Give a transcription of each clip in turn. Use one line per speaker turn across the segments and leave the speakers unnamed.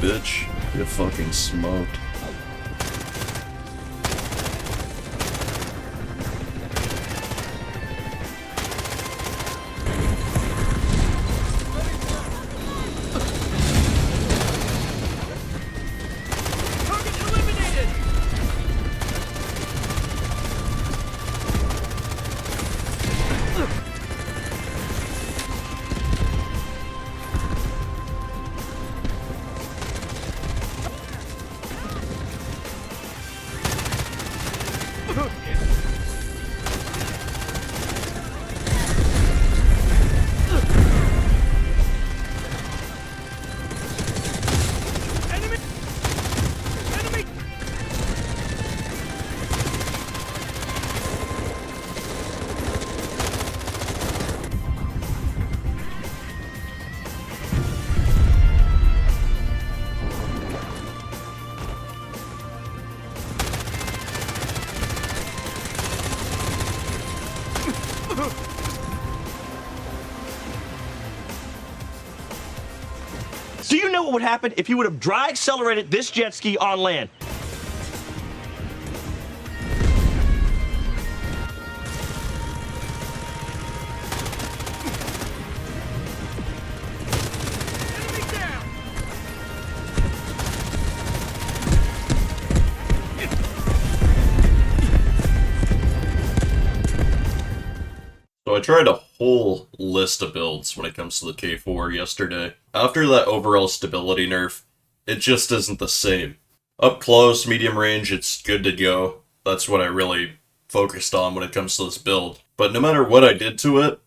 Bitch, you fucking smoked.
Do you know what would happen if you would have dry accelerated this jet ski on land?
So I tried a whole list of builds when it comes to the K4 yesterday. After that overall stability nerf, it just isn't the same. Up close, medium range, it's good to go. That's what I really focused on when it comes to this build. But no matter what I did to it,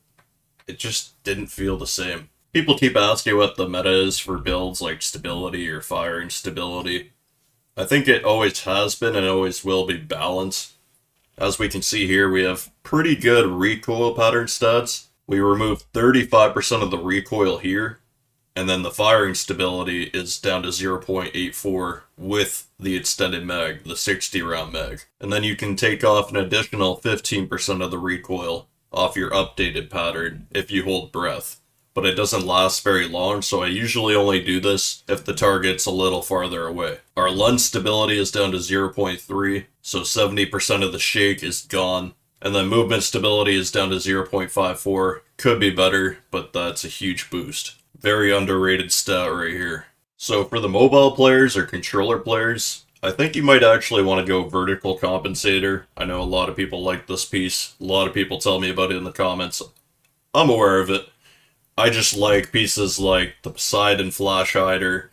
it just didn't feel the same. People keep asking what the meta is for builds like stability or firing stability. I think it always has been and always will be balanced. As we can see here, we have pretty good recoil pattern stats. We removed 35% of the recoil here, and then the firing stability is down to 0.84 with the extended mag, the 60 round mag. And then you can take off an additional 15% of the recoil off your updated pattern if you hold breath. But it doesn't last very long, so I usually only do this if the target's a little farther away. Our lens stability is down to 0.3, so 70% of the shake is gone. And then movement stability is down to 0.54. Could be better, but that's a huge boost. Very underrated stat right here. So for the mobile players or controller players, I think you might actually want to go vertical compensator. I know a lot of people like this piece. A lot of people tell me about it in the comments. I'm aware of it. I just like pieces like the Poseidon Flash Hider,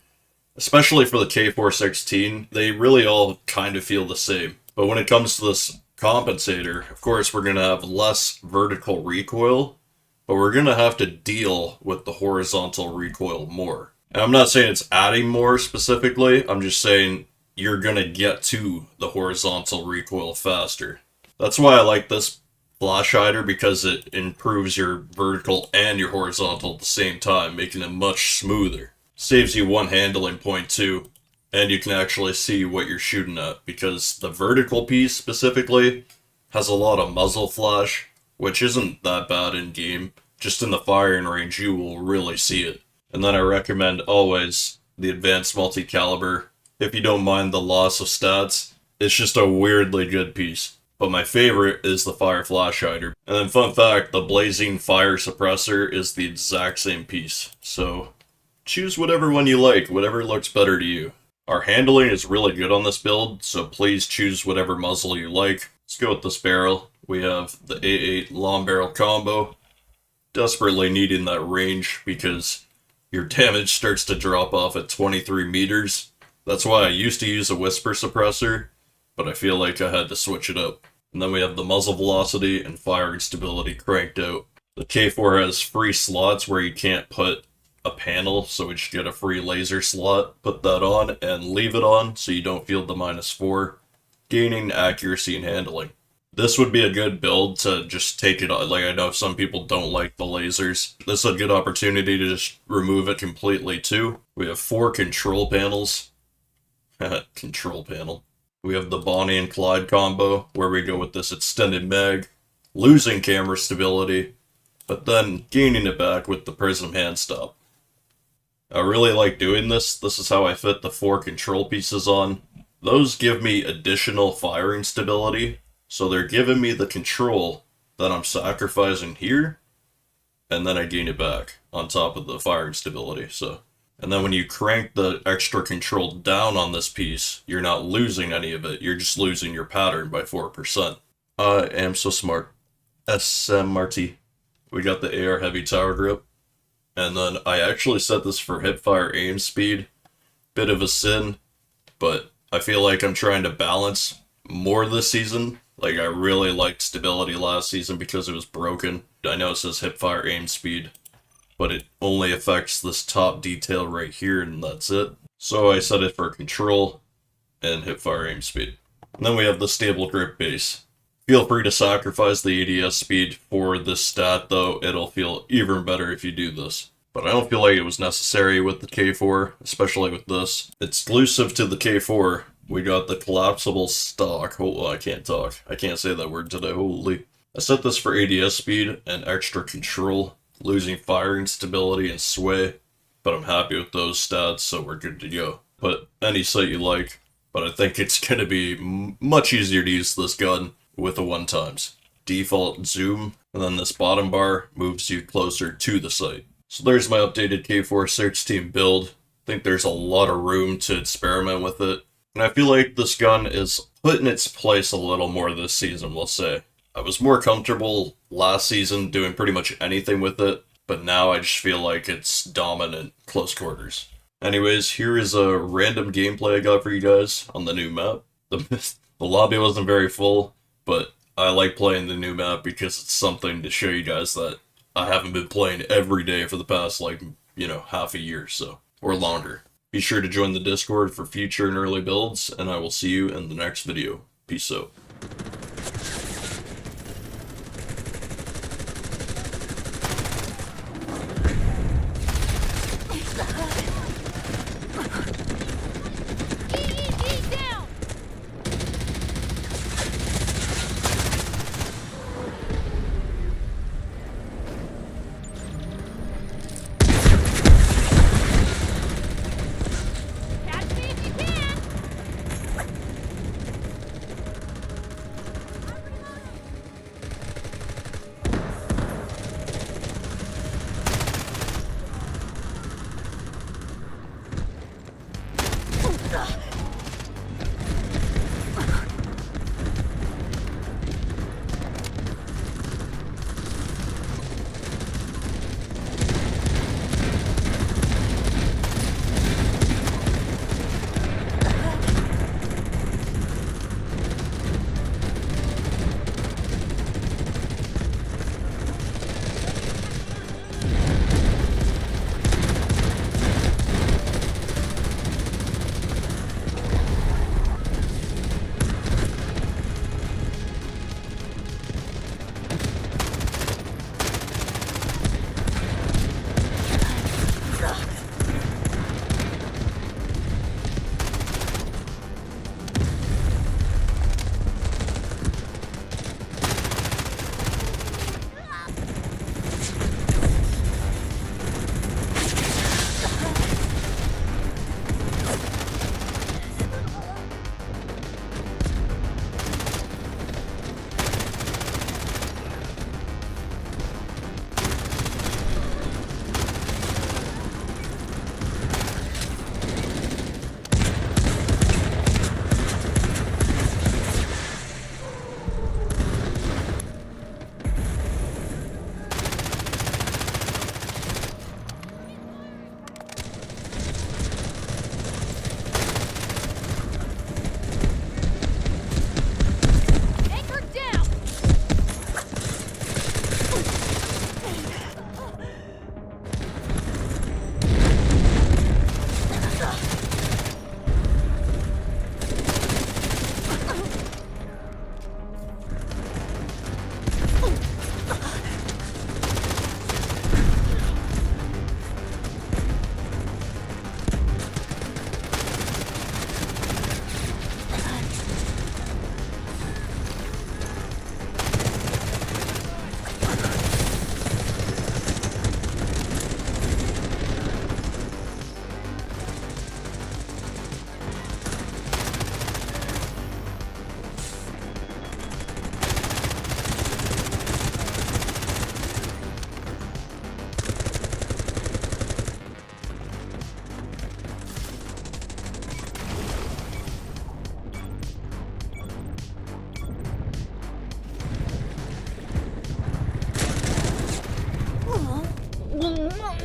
especially for the K416. They really all kind of feel the same. But when it comes to this compensator, of course we're going to have less vertical recoil, but we're going to have to deal with the horizontal recoil more. And I'm not saying it's adding more specifically, I'm just saying you're going to get to the horizontal recoil faster. That's why I like this Flash Hider, because it improves your vertical and your horizontal at the same time, making it much smoother. Saves you one handling point too, and you can actually see what you're shooting at, because the vertical piece specifically has a lot of muzzle flash, which isn't that bad in game. Just in the firing range you will really see it. And then I recommend always the advanced multi-caliber. If you don't mind the loss of stats, it's just a weirdly good piece. But my favorite is the Fire Flash Hider. And then fun fact, the Blazing Fire Suppressor is the exact same piece. So choose whatever one you like, whatever looks better to you. Our handling is really good on this build, so please choose whatever muzzle you like. Let's go with this barrel. We have the A8 long barrel combo. Desperately needing that range because your damage starts to drop off at 23 meters. That's why I used to use a Whisper Suppressor, but I feel like I had to switch it up. And then we have the muzzle velocity and firing stability cranked out. The K4 has free slots where you can't put a panel, so we should get a free laser slot. Put that on and leave it on so you don't feel the -4. gaining accuracy and handling. This would be a good build to just take it, like I know some people don't like the lasers. This is a good opportunity to just remove it completely too. We have 4 control panels. Control panel. We have the Bonnie and Clyde combo, where we go with this extended mag, losing camera stability, but then gaining it back with the Prism hand stop. I really like doing this. This is how I fit the 4 control pieces on. Those give me additional firing stability, so they're giving me the control that I'm sacrificing here, and then I gain it back on top of the firing stability. And then when you crank the extra control down on this piece, you're not losing any of it, you're just losing your pattern by 4%. I am so smart. SMRT. We got the AR heavy tower grip. And then I actually set this for hipfire aim speed. Bit of a sin, but I feel like I'm trying to balance more this season. Like, I really liked stability last season because it was broken. I know it says hipfire aim speed, but it only affects this top detail right here, and that's it. So I set it for control and hipfire aim speed. And then we have the stable grip base. Feel free to sacrifice the ADS speed for this stat, though. It'll feel even better if you do this. But I don't feel like it was necessary with the K4, especially with this. Exclusive to the K4, we got the collapsible stock. Oh, I can't talk. I can't say that word today. Holy. I set this for ADS speed and extra control, losing firing stability and sway, but I'm happy with those stats, so we're good to go. Put any sight you like, but I think it's going to be much easier to use this gun with the 1x. Default zoom, and then this bottom bar moves you closer to the sight. So there's my updated K416 build. I think there's a lot of room to experiment with it, and I feel like this gun is put in its place a little more this season, we'll say. I was more comfortable last season doing pretty much anything with it, but now I just feel like it's dominant close quarters. Anyways, here is a random gameplay I got for you guys on the new map. The lobby wasn't very full, but I like playing the new map because it's something to show you guys that I haven't been playing every day for the past, half a year, or longer. Be sure to join the Discord for future and early builds, and I will see you in the next video. Peace out.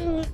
Ugh.